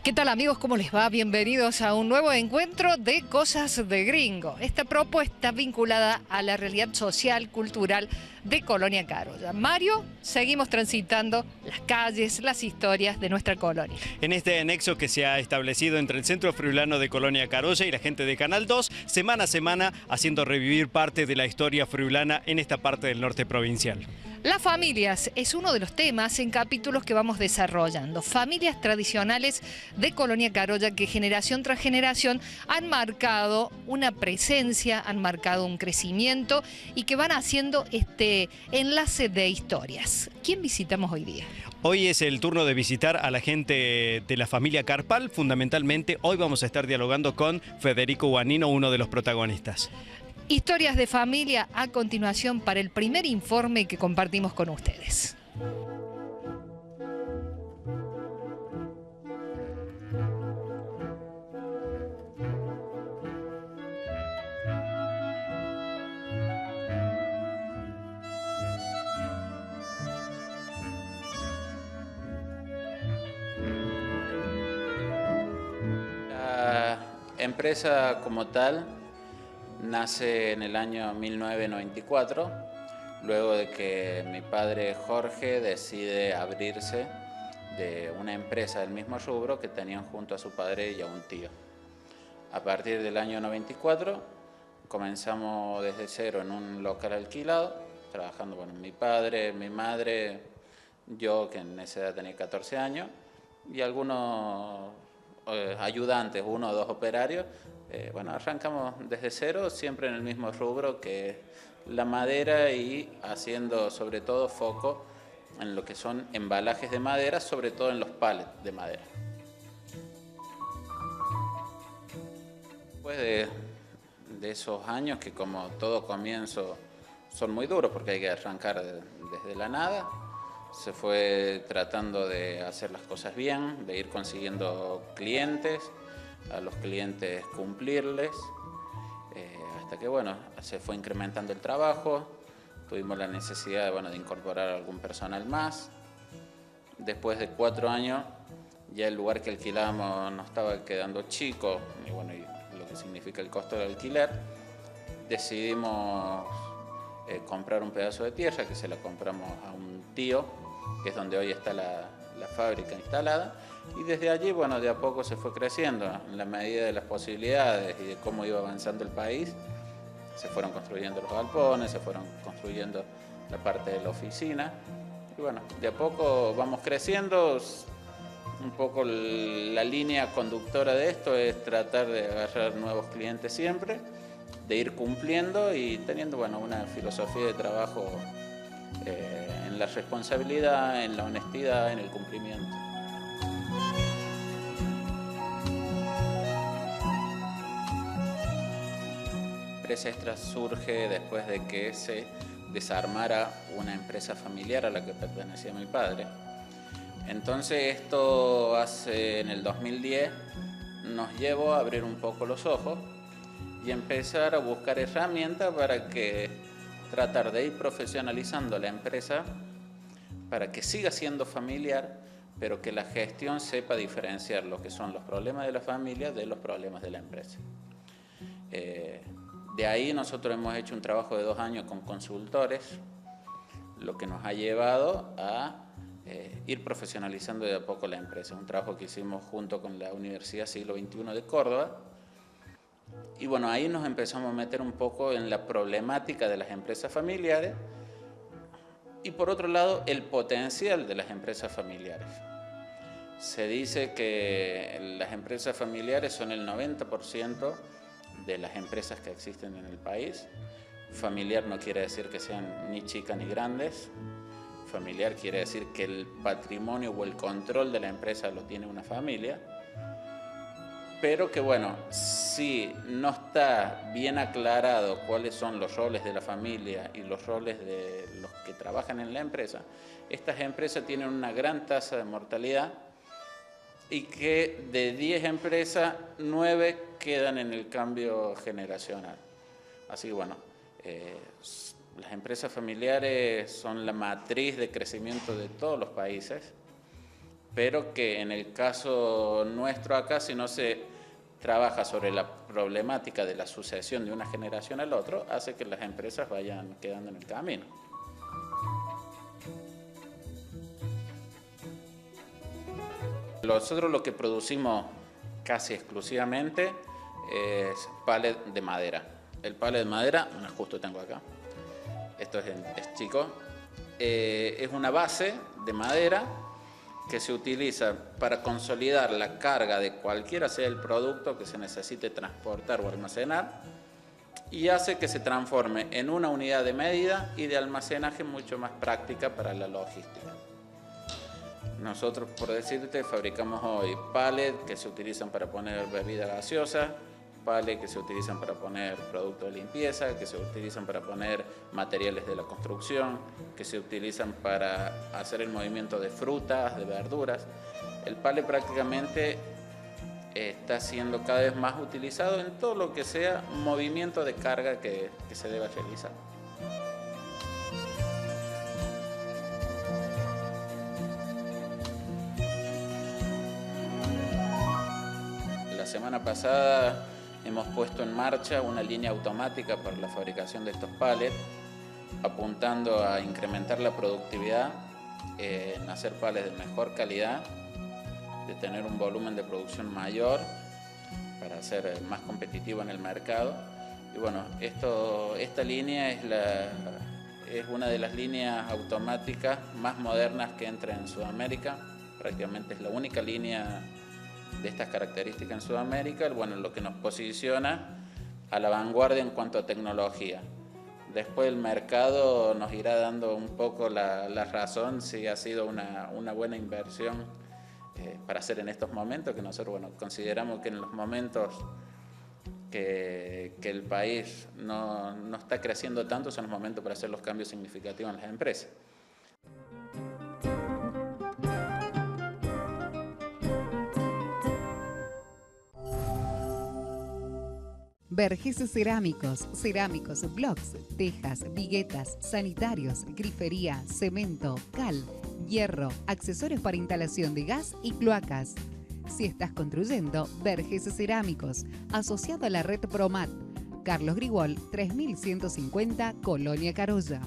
¿Qué tal amigos? ¿Cómo les va? Bienvenidos a un nuevo encuentro de Cosas de Gringo. Esta propuesta vinculada a la realidad social, cultural de Colonia Carolla. Mario, seguimos transitando las calles, las historias de nuestra colonia. En este nexo que se ha establecido entre el Centro Friulano de Colonia Carolla y la gente de Canal 2, semana a semana haciendo revivir parte de la historia friulana en esta parte del norte provincial. Las familias es uno de los temas en capítulos que vamos desarrollando. Familias tradicionales de Colonia Carolla que generación tras generación han marcado una presencia, han marcado un crecimiento y que van haciendo este enlace de historias. ¿Quién visitamos hoy día? Hoy es el turno de visitar a la gente de la familia Carpal. Fundamentalmente, hoy vamos a estar dialogando con Federico Guanino, uno de los protagonistas. Historias de familia a continuación para el primer informe que compartimos con ustedes. La empresa como tal nace en el año 1994, luego de que mi padre Jorge decide abrirse de una empresa del mismo rubro que tenían junto a su padre y a un tío. A partir del año 94 comenzamos desde cero en un local alquilado, trabajando con mi padre, mi madre, yo que en esa edad tenía 14 años, y algunos ayudantes, uno o dos operarios. Bueno, arrancamos desde cero, siempre en el mismo rubro que la madera y haciendo sobre todo foco en lo que son embalajes de madera, sobre todo en los pallets de madera. Después de esos años que como todo comienzo son muy duros porque hay que arrancar desde la nada, se fue tratando de hacer las cosas bien, de ir consiguiendo clientes, a los clientes cumplirles, hasta que bueno, se fue incrementando el trabajo, tuvimos la necesidad de incorporar algún personal más. Después de 4 años ya el lugar que alquilábamos nos estaba quedando chico y lo que significa el costo del alquiler. Decidimos comprar un pedazo de tierra que se la compramos a un tío, que es donde hoy está la fábrica instalada, y desde allí, de a poco se fue creciendo, en la medida de las posibilidades y de cómo iba avanzando el país, se fueron construyendo los galpones, se fueron construyendo la parte de la oficina, y de a poco vamos creciendo. Un poco la línea conductora de esto es tratar de agarrar nuevos clientes siempre, de ir cumpliendo y teniendo una filosofía de trabajo en la responsabilidad, en la honestidad, en el cumplimiento. La empresa Extra surge después de que se desarmara una empresa familiar a la que pertenecía mi padre. Entonces esto en el 2010 nos llevó a abrir un poco los ojos y empezar a buscar herramientas para tratar de ir profesionalizando la empresa para que siga siendo familiar, pero que la gestión sepa diferenciar lo que son los problemas de la familia de los problemas de la empresa. De ahí nosotros hemos hecho un trabajo de 2 años con consultores, lo que nos ha llevado a ir profesionalizando de a poco la empresa. Un trabajo que hicimos junto con la Universidad Siglo XXI de Córdoba. Y ahí nos empezamos a meter un poco en la problemática de las empresas familiares y por otro lado el potencial de las empresas familiares. Se dice que las empresas familiares son el 90% de las empresas que existen en el país. Familiar no quiere decir que sean ni chicas ni grandes. Familiar quiere decir que el patrimonio o el control de la empresa lo tiene una familia. Pero que si no está bien aclarado cuáles son los roles de la familia y los roles de los que trabajan en la empresa, estas empresas tienen una gran tasa de mortalidad y que de 10 empresas, 9 quedan en el cambio generacional. Así que las empresas familiares son la matriz de crecimiento de todos los países. pero que en el caso nuestro acá, si no se trabaja sobre la problemática de la sucesión de una generación al otro, hace que las empresas vayan quedando en el camino. Nosotros lo que producimos casi exclusivamente es pallet de madera. El pallet de madera, justo tengo acá, esto es chico, es una base de madera que se utiliza para consolidar la carga de cualquiera sea el producto que se necesite transportar o almacenar, y hace que se transforme en una unidad de medida y de almacenaje mucho más práctica para la logística. Nosotros, por decirte, fabricamos hoy pallets que se utilizan para poner bebida gaseosa, pallets que se utilizan para poner productos de limpieza, que se utilizan para poner materiales de la construcción, que se utilizan para hacer el movimiento de frutas, de verduras. El pallet prácticamente está siendo cada vez más utilizado en todo lo que sea movimiento de carga que se deba realizar. La semana pasada hemos puesto en marcha una línea automática para la fabricación de estos pallets, apuntando a incrementar la productividad, en hacer pallets de mejor calidad, de tener un volumen de producción mayor para ser más competitivo en el mercado. Y bueno, esta línea es una de las líneas automáticas más modernas que entra en Sudamérica. Prácticamente es la única línea de estas características en Sudamérica, bueno, lo que nos posiciona a la vanguardia en cuanto a tecnología. Después el mercado nos irá dando un poco la razón si ha sido una buena inversión para hacer en estos momentos, que nosotros consideramos que en los momentos que el país no está creciendo tanto son los momentos para hacer los cambios significativos en las empresas. Vergés Cerámicos, cerámicos, blocks, tejas, viguetas, sanitarios, grifería, cemento, cal, hierro, accesorios para instalación de gas y cloacas. Si estás construyendo, Vergés Cerámicos, asociado a la red Promat. Carlos Grigol, 3150, Colonia Carolla.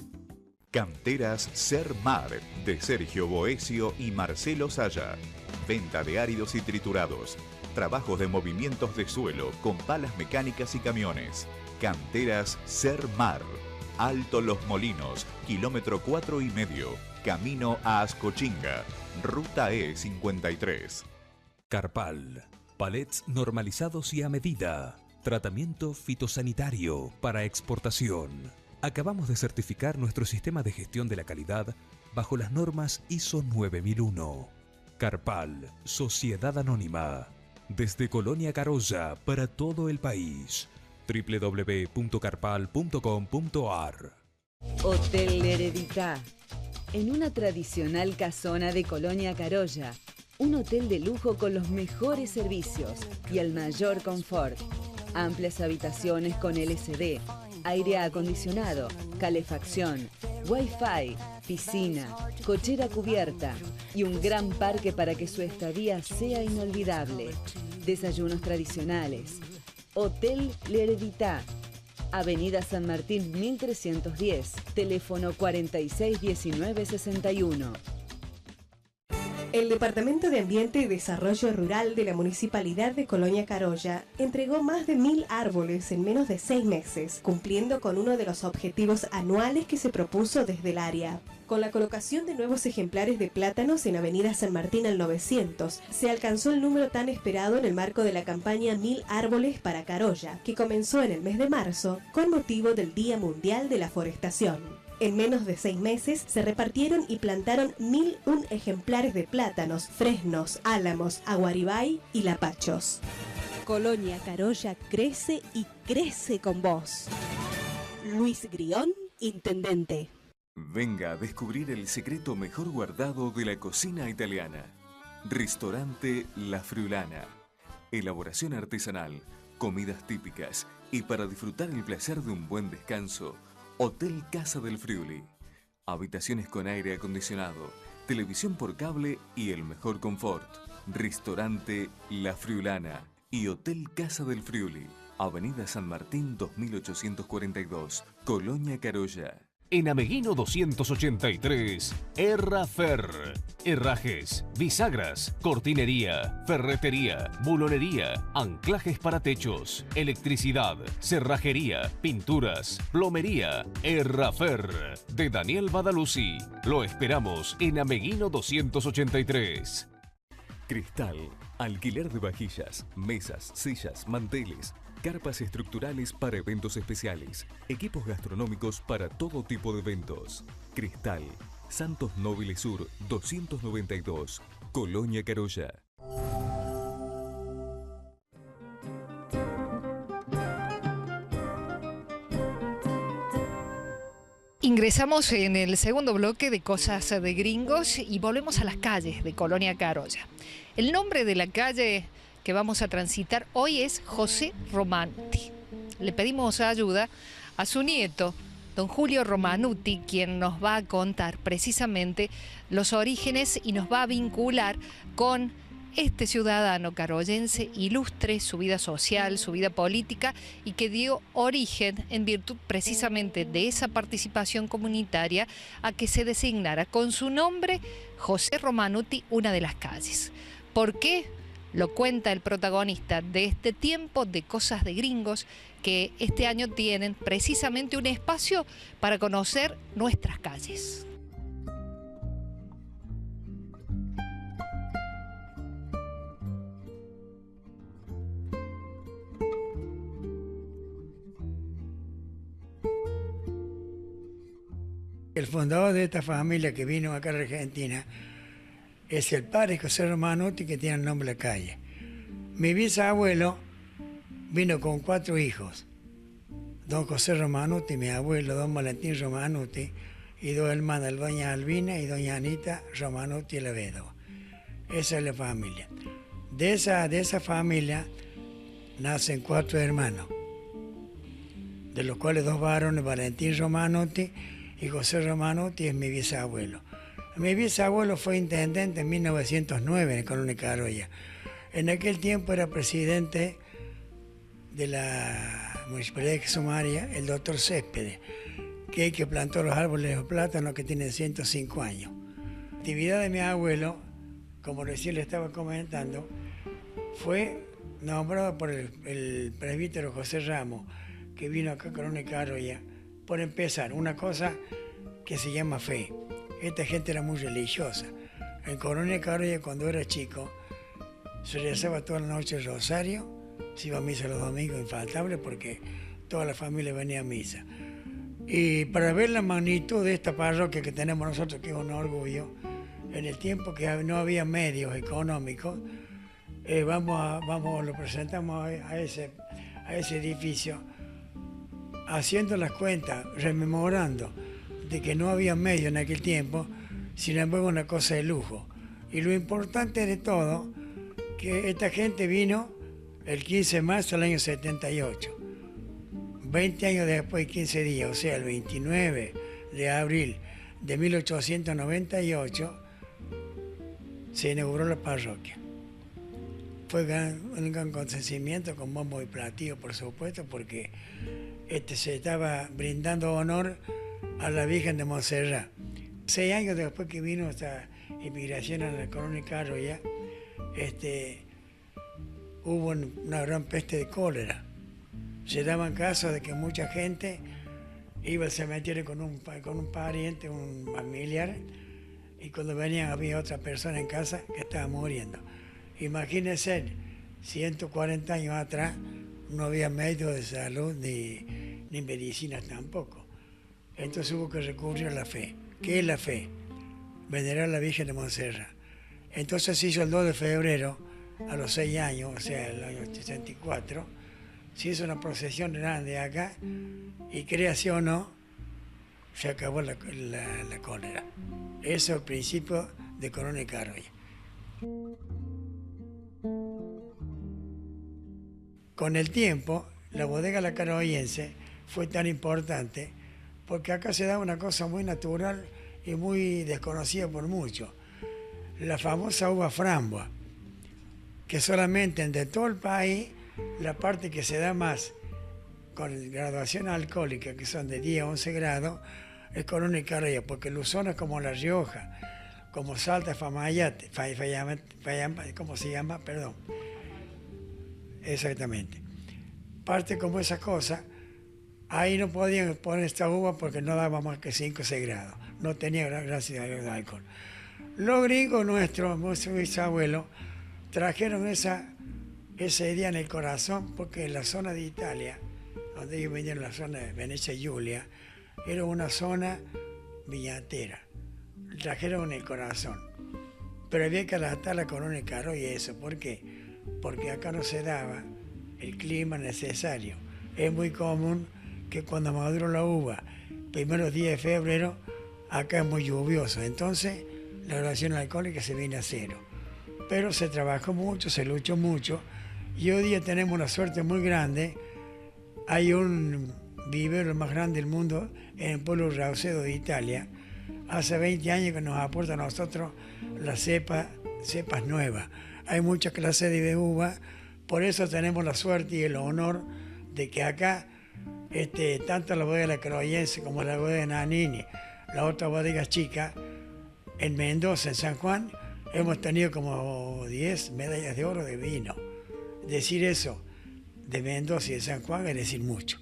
Canteras Sermar, de Sergio Boesio y Marcelo Saya. Venta de áridos y triturados. Trabajos de movimientos de suelo con palas mecánicas y camiones. Canteras Sermar. Alto Los Molinos, kilómetro 4,5. Camino a Ascochinga. Ruta E53. Carpal. Palets normalizados y a medida. Tratamiento fitosanitario para exportación. Acabamos de certificar nuestro sistema de gestión de la calidad bajo las normas ISO 9001. Carpal, Sociedad Anónima. Desde Colonia Carolla para todo el país. www.carpal.com.ar. Hotel L'Heredità. En una tradicional casona de Colonia Carolla. Un hotel de lujo con los mejores servicios y el mayor confort. Amplias habitaciones con LCD, aire acondicionado, calefacción, Wi-Fi, piscina, cochera cubierta y un gran parque para que su estadía sea inolvidable. Desayunos tradicionales. Hotel L'Heredità. Avenida San Martín 1310, teléfono 461961. El Departamento de Ambiente y Desarrollo Rural de la Municipalidad de Colonia Carolla entregó más de 1000 árboles en menos de 6 meses, cumpliendo con uno de los objetivos anuales que se propuso desde el área. Con la colocación de nuevos ejemplares de plátanos en Avenida San Martín al 900, se alcanzó el número tan esperado en el marco de la campaña 1000 árboles para Carolla, que comenzó en el mes de marzo con motivo del Día Mundial de la Forestación. En menos de 6 meses se repartieron y plantaron 1001 ejemplares de plátanos, fresnos, álamos, aguaribay y lapachos. Colonia Carolla crece y crece con vos. Luis Grión, Intendente. Venga a descubrir el secreto mejor guardado de la cocina italiana. Restaurante La Friulana. Elaboración artesanal, comidas típicas y para disfrutar el placer de un buen descanso, Hotel Casa del Friuli. Habitaciones con aire acondicionado, televisión por cable y el mejor confort. Restaurante La Friulana y Hotel Casa del Friuli. Avenida San Martín 2842, Colonia Carolla. En Ameguino 283, Errafer. Herrajes, bisagras, cortinería, ferretería, bulonería, anclajes para techos, electricidad, cerrajería, pinturas, plomería. Errafer, de Daniel Badaluzzi. Lo esperamos en Ameguino 283. Cristal, alquiler de vajillas, mesas, sillas, manteles. Carpas estructurales para eventos especiales. Equipos gastronómicos para todo tipo de eventos. Cristal, Santos Nobles Sur 292, Colonia Carolla. Ingresamos en el segundo bloque de Cosas de Gringos y volvemos a las calles de Colonia Carolla. El nombre de la calle que vamos a transitar hoy es José Romanutti. Le pedimos ayuda a su nieto, don Julio Romanutti, quien nos va a contar precisamente los orígenes y nos va a vincular con este ciudadano carollense ilustre, su vida social, su vida política, y que dio origen, en virtud precisamente de esa participación comunitaria, a que se designara con su nombre José Romanutti una de las calles. ¿Por qué? Lo cuenta el protagonista de este tiempo de Cosas de Gringos, que este año tienen precisamente un espacio para conocer nuestras calles. El fundador de esta familia que vino acá a Argentina es el padre José Romanutti, que tiene el nombre de la calle. Mi bisabuelo vino con 4 hijos. Don José Romanutti, mi abuelo, don Valentín Romanutti, y 2 hermanas, doña Albina y doña Anita Romanutti Levedo. Esa es la familia. De esa familia nacen 4 hermanos, de los cuales 2 varones, Valentín Romanutti y José Romanutti es mi bisabuelo. Mi bisabuelo fue intendente en 1909 en Colonia Carolla. En aquel tiempo era presidente de la Municipalidad de Sumaria, el doctor Céspedes, que plantó los árboles de plátano que tienen 105 años. La actividad de mi abuelo, como recién le estaba comentando, fue nombrado por el presbítero José Ramos, que vino acá a Colonia Carolla, por empezar, una cosa que se llama fe. Esta gente era muy religiosa. En Colonia Carolla, cuando era chico, se rezaba toda la noche el rosario, se iba a misa los domingos infaltable porque toda la familia venía a misa. Y para ver la magnitud de esta parroquia que tenemos nosotros, que es un orgullo, en el tiempo que no había medios económicos, lo presentamos a ese edificio, haciendo las cuentas, rememorando de que no había medios en aquel tiempo, sin embargo una cosa de lujo. Y lo importante de todo, que esta gente vino el 15 de marzo del año 78. 20 años después, 15 días, o sea, el 29 de abril de 1898, se inauguró la parroquia. Fue un gran acontecimiento con bombo y platillo, por supuesto, porque se estaba brindando honor a la Virgen de Montserrat. 6 años después que vino esta inmigración a la Colonia Carolla, hubo una gran peste de cólera. Se daban casos de que mucha gente iba al cementerio con un pariente, un familiar, y cuando venían había otra persona en casa que estaba muriendo. Imagínense, 140 años atrás no había medios de salud ni medicinas tampoco. Entonces hubo que recurrir a la fe. ¿Qué es la fe? Venerar a la Virgen de Montserrat. Entonces se hizo el 2 de febrero, a los 6 años, o sea, el año 64, se hizo una procesión grande acá y créase o no, se acabó la cólera. Eso es el principio de Colonia Carolla. Con el tiempo, la bodega La Carollense fue tan importante porque acá se da una cosa muy natural y muy desconocida por muchos. la famosa uva Framboa, que solamente entre todo el país, la parte que se da más con graduación alcohólica, que son de 10 a 11 grados, es Colonia Carolla, porque Luzón es como La Rioja, como Salta, Famayate, ¿cómo se llama? Perdón. Exactamente. Parte como esa cosa, ahí no podían poner esta uva porque no daba más que 5 o 6 grados, no tenía gracias a Dios de alcohol. Los gringos nuestros bisabuelos, trajeron esa idea en el corazón, porque en la zona de Italia, donde ellos vinieron, la zona de Venecia y Giulia, era una zona viñatera. Trajeron en el corazón. Pero había que adaptar la Colonia Carolla y eso. ¿Por qué? Porque acá no se daba el clima necesario. Es muy común que cuando maduró la uva, primeros días de febrero, acá es muy lluvioso. Entonces, la graduación alcohólica se viene a cero. Pero se trabajó mucho, se luchó mucho, y hoy día tenemos una suerte muy grande. Hay un vivero más grande del mundo en el pueblo Raucedo de Italia. Hace 20 años que nos aporta a nosotros las cepas nuevas. Hay muchas clases de uva, por eso tenemos la suerte y el honor de que acá, tanto la bodega La Caroyense como la bodega Nanini, la otra bodega chica, en Mendoza, en San Juan, hemos tenido como 10 medallas de oro de vino. Decir eso de Mendoza y de San Juan es decir mucho.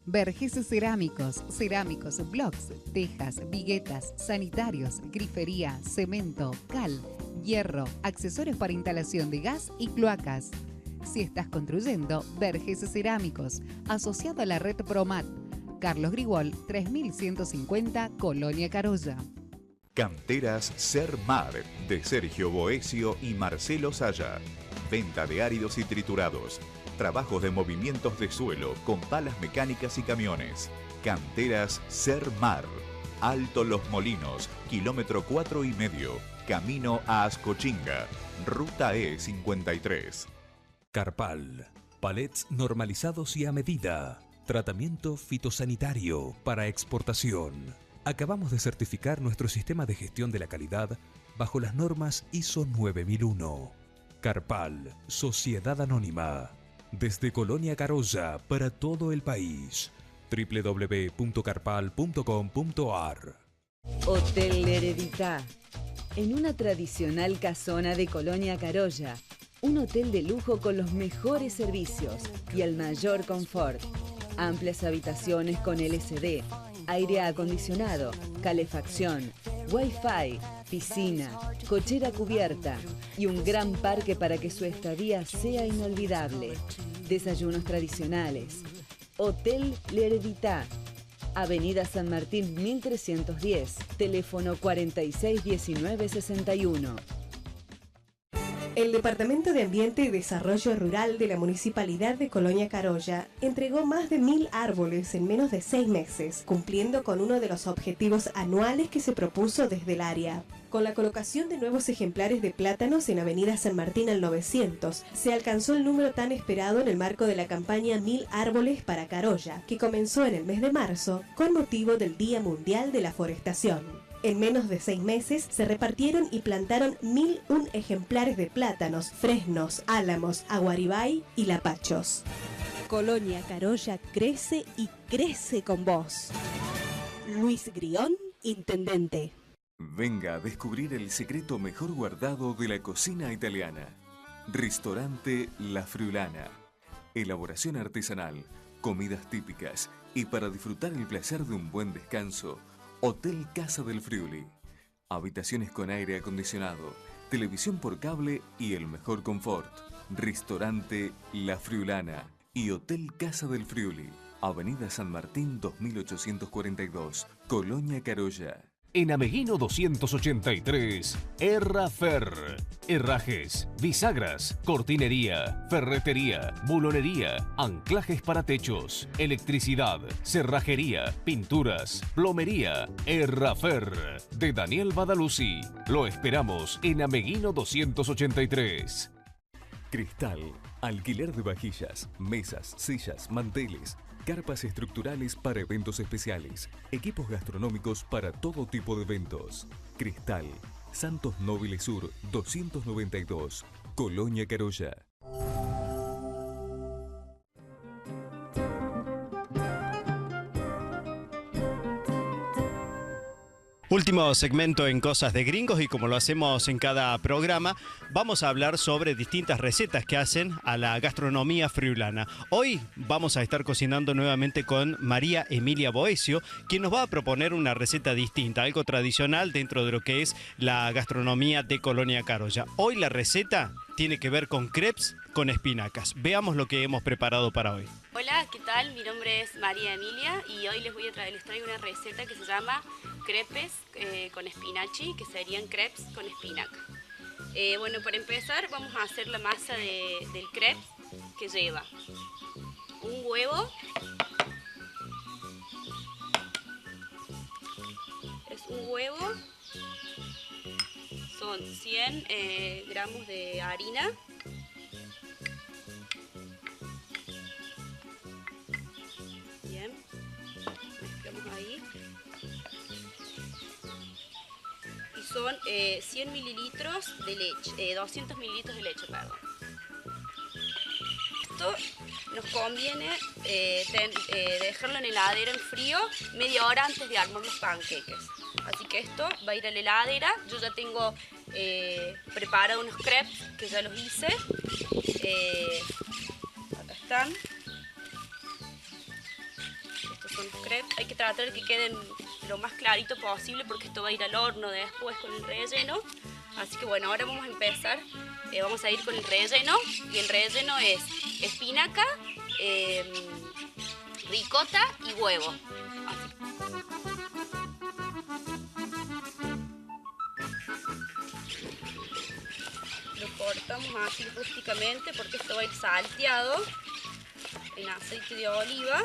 Vergés Cerámicos, cerámicos, blocks, tejas, viguetas, sanitarios, grifería, cemento, cal, hierro, accesorios para instalación de gas y cloacas. Si estás construyendo, Vergés Cerámicos, asociado a la red Promat. Carlos Grigol, 3150, Colonia Carolla. Canteras Sermar, de Sergio Boesio y Marcelo Saya. Venta de áridos y triturados. Trabajos de movimientos de suelo con palas mecánicas y camiones. Canteras Sermar. Alto Los Molinos, kilómetro 4,5. Camino a Ascochinga. Ruta E53. Carpal. Palets normalizados y a medida. Tratamiento fitosanitario para exportación. Acabamos de certificar nuestro sistema de gestión de la calidad bajo las normas ISO 9001. Carpal, Sociedad Anónima. Desde Colonia Carolla para todo el país. www.carpal.com.ar. Hotel L'Heredità. En una tradicional casona de Colonia Carolla. Un hotel de lujo con los mejores servicios y el mayor confort. Amplias habitaciones con LCD, aire acondicionado, calefacción, Wi-Fi, piscina, cochera cubierta y un gran parque para que su estadía sea inolvidable. Desayunos tradicionales. Hotel L'Heredità. Avenida San Martín 1310, teléfono 461961. El Departamento de Ambiente y Desarrollo Rural de la Municipalidad de Colonia Carolla entregó más de 1000 árboles en menos de 6 meses, cumpliendo con uno de los objetivos anuales que se propuso desde el área. Con la colocación de nuevos ejemplares de plátanos en Avenida San Martín al 900, se alcanzó el número tan esperado en el marco de la campaña 1000 árboles para Carolla, que comenzó en el mes de marzo con motivo del Día Mundial de la Forestación. En menos de 6 meses se repartieron y plantaron 1001 ejemplares de plátanos, fresnos, álamos, aguaribay y lapachos. Colonia Carolla crece y crece con vos. Luis Grión, Intendente. Venga a descubrir el secreto mejor guardado de la cocina italiana. Ristorante La Friulana. Elaboración artesanal, comidas típicas y para disfrutar el placer de un buen descanso, Hotel Casa del Friuli. Habitaciones con aire acondicionado, televisión por cable y el mejor confort. Ristorante La Friulana y Hotel Casa del Friuli. Avenida San Martín 2842, Colonia Carolla. En Ameguino 283, Errafer. Herrajes, bisagras, cortinería, ferretería, bulonería, anclajes para techos, electricidad, cerrajería, pinturas, plomería. Errafer, de Daniel Badaluzzi. Lo esperamos en Ameguino 283. Cristal, alquiler de vajillas, mesas, sillas, manteles, carpas estructurales para eventos especiales, equipos gastronómicos para todo tipo de eventos. Cristal, Santos Nobles Sur 292, Colonia Carolla. Último segmento en Cosas de Gringos y como lo hacemos en cada programa, vamos a hablar sobre distintas recetas que hacen a la gastronomía friulana. Hoy vamos a estar cocinando nuevamente con María Emilia Boesio, quien nos va a proponer una receta distinta, algo tradicional dentro de lo que es la gastronomía de Colonia Carolla. Hoy la receta tiene que ver con crepes con espinacas. Veamos lo que hemos preparado para hoy. Hola, ¿qué tal? Mi nombre es María Emilia y hoy les traigo una receta que se llama crepes con espinachi, que serían crepes con espinaca. Bueno, para empezar vamos a hacer la masa del crepe, que lleva un huevo, son 100 gramos de harina, son 100 mililitros de leche, 200 mililitros de leche, perdón. Esto nos conviene dejarlo en la heladera en frío media hora antes de armar los panqueques. Así que esto va a ir a la heladera. Yo ya tengo preparado unos crepes que ya los hice. Acá están. Estos son los crepes. Hay que tratar de que queden lo más clarito posible porque esto va a ir al horno después con el relleno. Así que bueno, ahora vamos a empezar, vamos a ir con el relleno, y el relleno es espinaca, ricota y huevo. Lo cortamos así rústicamente porque esto va a ir salteado en aceite de oliva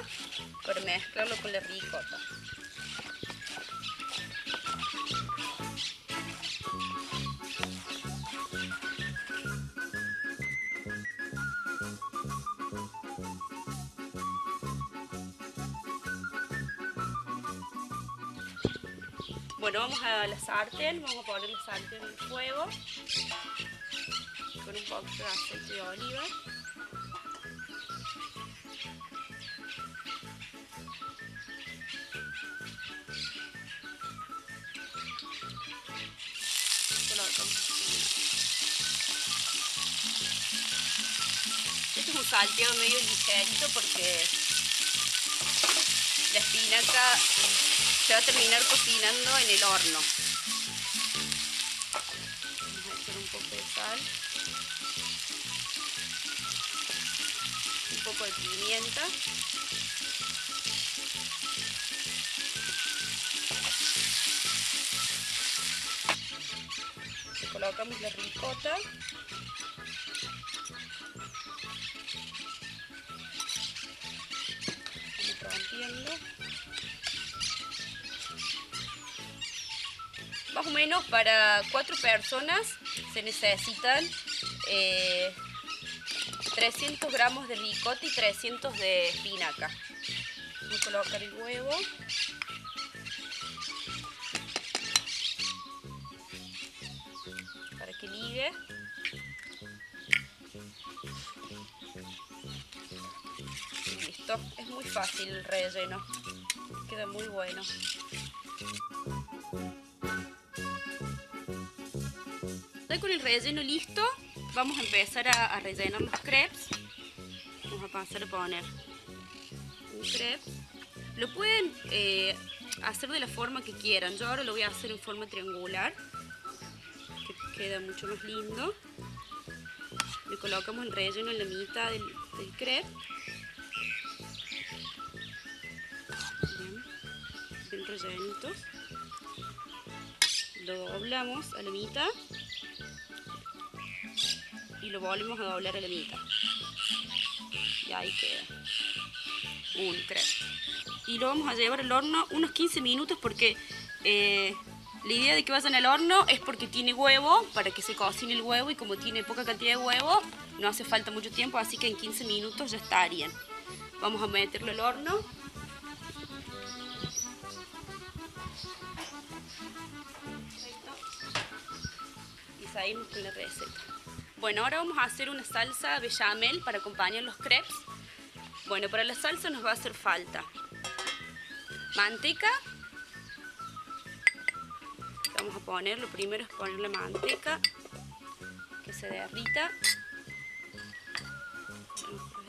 para mezclarlo con la ricota. Bueno, vamos a la sartén, vamos a poner la sartén en el fuego con un poco de aceite de oliva. Este es un salteado medio ligerito porque la espinaca se va a terminar cocinando en el horno. Vamos a echar un poco de sal, un poco de pimienta, le colocamos la ricota, vamos rompiendo. Más o menos para 4 personas se necesitan 300 gramos de ricota y 300 de espinaca. Voy a colocar el huevo. Para que ligue. Y listo. Es muy fácil el relleno. Queda muy bueno. Con el relleno listo, vamos a empezar a rellenar los crepes. Vamos a pasar a poner un crepe. Lo pueden hacer de la forma que quieran. Yo ahora lo voy a hacer en forma triangular, que queda mucho más lindo. Le colocamos el relleno en la mitad del crepe. Bien rellenitos. Lo doblamos a la mitad. Y lo volvemos a doblar a la mitad. Y ahí queda un crepe. Y lo vamos a llevar al horno unos 15 minutos porque La idea de que vayan al horno es porque tiene huevo, para que se cocine el huevo, y como tiene poca cantidad de huevo, no hace falta mucho tiempo, así que en 15 minutos ya estarían. Vamos a meterlo al horno. Y seguimos con la receta. Bueno, ahora vamos a hacer una salsa bechamel para acompañar los crepes. Bueno, para la salsa nos va a hacer falta manteca. Vamos a poner, lo primero es poner la manteca, que se derrita.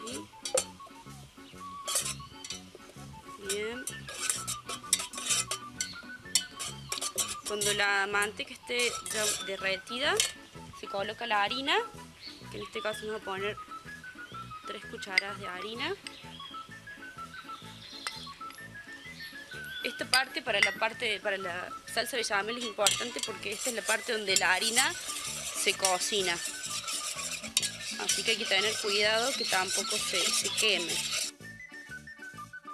Ahí. Bien. Cuando la manteca esté ya derretida, se coloca la harina, que en este caso vamos a poner 3 cucharadas de harina. Esta parte para la salsa bechamel es importante porque esta es la parte donde la harina se cocina. Así que hay que tener cuidado que tampoco se queme.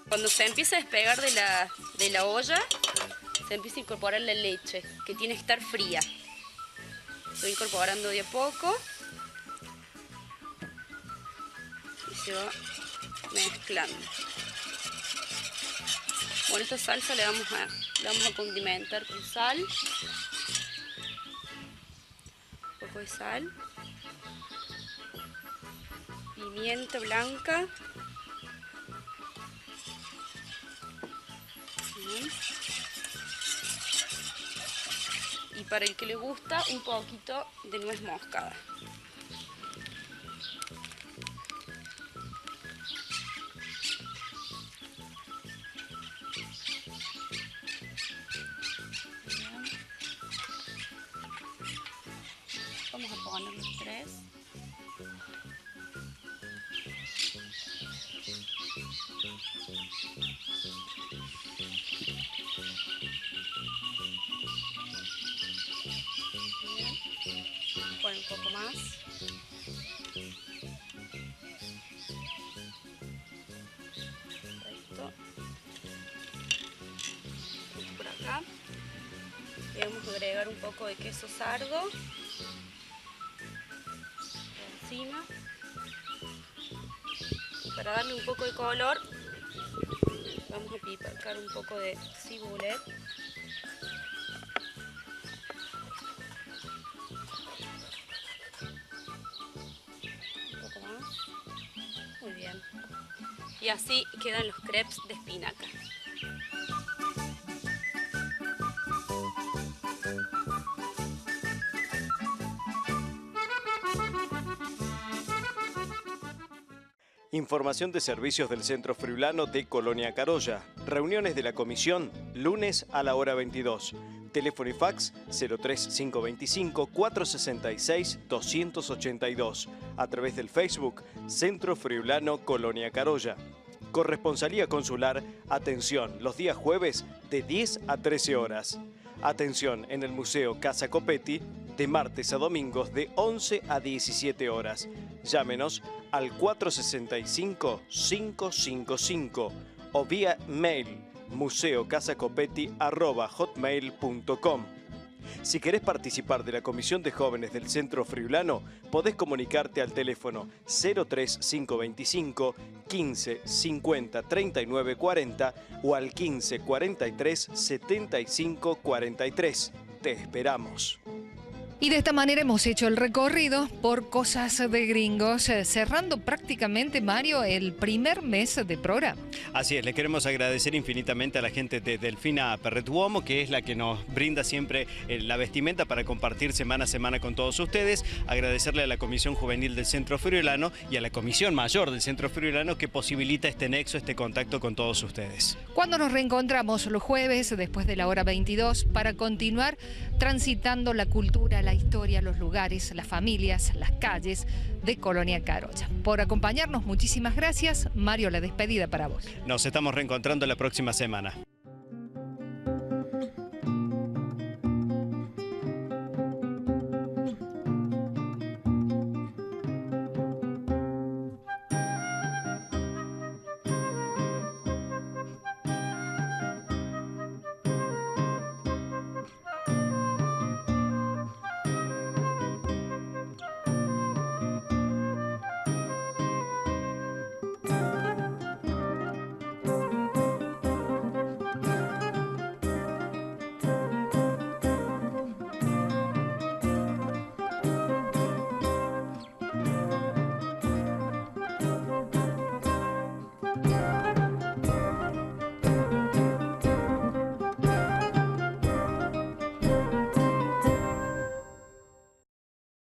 Cuando se empieza a despegar de la olla, se empieza a incorporar la leche, que tiene que estar fría. Estoy incorporando de a poco y se va mezclando. Bueno, esta salsa le vamos a condimentar con sal, un poco de sal, pimienta blanca, bien. Y para el que le gusta, un poquito de nuez moscada. Vamos a poner los 3. Bien. Pon un poco más. Perfecto. Por acá. Y vamos a agregar un poco de queso sardo encima. Para darle un poco de color, vamos a picar un poco de cibulet. Un poco más. Muy bien. Y así quedan los crepes de espinaca. Información de servicios del Centro Friulano de Colonia Carolla. Reuniones de la comisión, lunes a la hora 22. Teléfono y fax 03525 466 282. A través del Facebook Centro Friulano Colonia Carolla. Corresponsalía consular, atención, los días jueves de 10 a 13 horas. Atención en el Museo Casa Copetti de martes a domingos de 11 a 17 horas. Llámenos al 465-555 o vía mail museocasacopetti@hotmail.com. Si querés participar de la Comisión de Jóvenes del Centro Friulano, podés comunicarte al teléfono 03525 15 50 39 40 o al 15 43 75 43. Te esperamos. Y de esta manera hemos hecho el recorrido por Cosas de Gringos, cerrando prácticamente, Mario, el primer mes de programa. Así es, le queremos agradecer infinitamente a la gente de Delfina Perretuomo, que es la que nos brinda siempre la vestimenta para compartir semana a semana con todos ustedes. Agradecerle a la Comisión Juvenil del Centro Friulano y a la Comisión Mayor del Centro Friulano que posibilita este nexo, este contacto con todos ustedes. Cuando nos reencontramos los jueves, después de la hora 22, para continuar transitando la cultura, la historia, los lugares, las familias, las calles de Colonia Carolla. Por acompañarnos, muchísimas gracias. Mario, la despedida para vos. Nos estamos reencontrando la próxima semana.